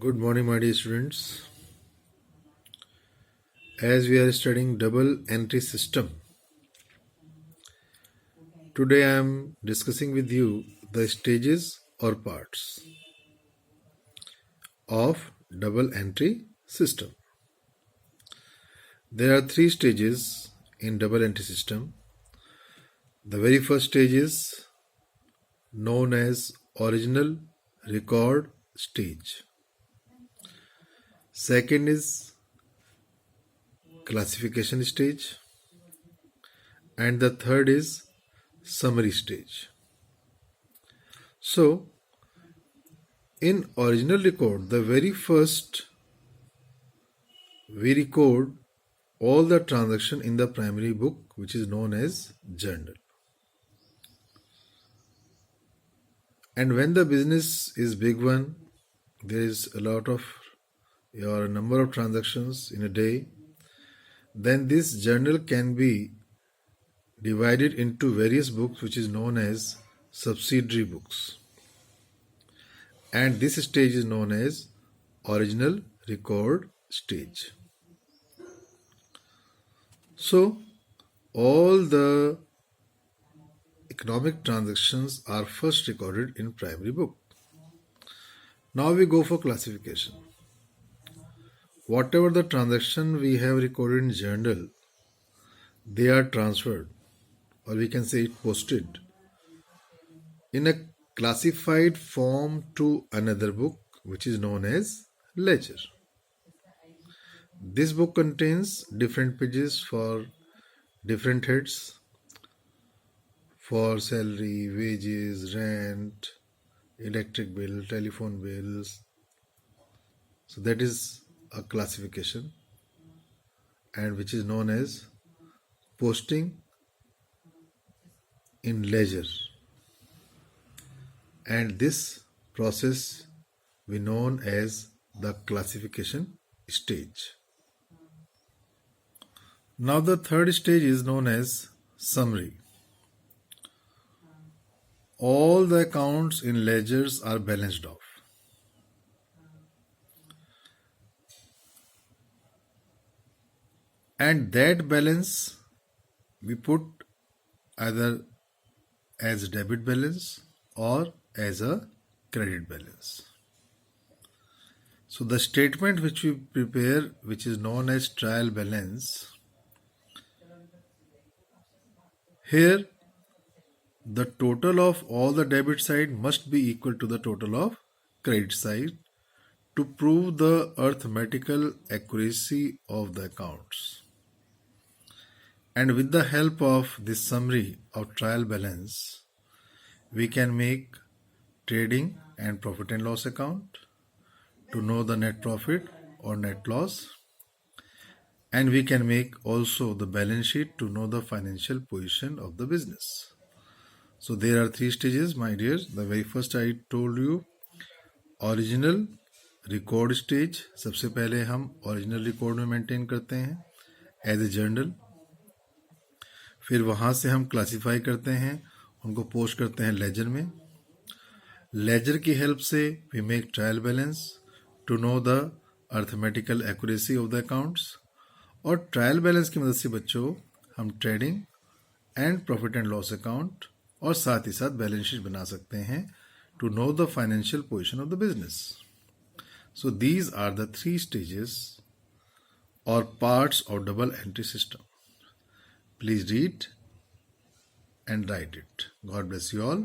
Good morning, my dear students. As we are studying double entry system, today I am discussing with you the stages or parts of double entry system. There are three stages in double entry system. The very first stage is known as original record stage. Second is classification stage, and the third is summary stage. So, in original record, the very first we record all the transaction in the primary book, which is known as journal. And when the business is big one, there is a lot of your number of transactions in a day, then this journal can be divided into various books, which is known as subsidiary books. And this stage is known as original record stage. So, all the economic transactions are first recorded in primary book. Now we go for classification. Whatever the transaction we have recorded in journal, they are transferred, or we can say it posted, in a classified form to another book, which is known as ledger. This book contains different pages for different heads, for salary, wages, rent, electric bill, telephone bills. So that is a classification, and which is known as posting in ledger. And this process we known as the classification stage. Now the third stage is known as summary. All the accounts in ledgers are balanced off. And that balance we put either as debit balance or as a credit balance. So the statement which we prepare, which is known as trial balance, here the total of all the debit side must be equal to the total of credit side to prove the arithmetical accuracy of the accounts. And with the help of this summary of trial balance, we can make trading and profit and loss account to know the net profit or net loss. And we can make also the balance sheet to know the financial position of the business. So there are three stages, my dears. The very first I told you, original record stage. सबसे पहले हम original record में maintain करते हैं as a journal. फिर वहाँ से हम क्लासीफाई करते हैं, उनको पोस्ट करते हैं लेजर में. लेजर की हेल्प से we make trial balance to know the arithmetical accuracy of the accounts. और ट्रायल बैलेंस की मदद से बच्चों हम trading and profit and loss account और साथ ही साथ बैलेंस शीट बना सकते हैं to know the financial position of the business. So these are the three stages और parts of double entry system. Please read and write it. God bless you all.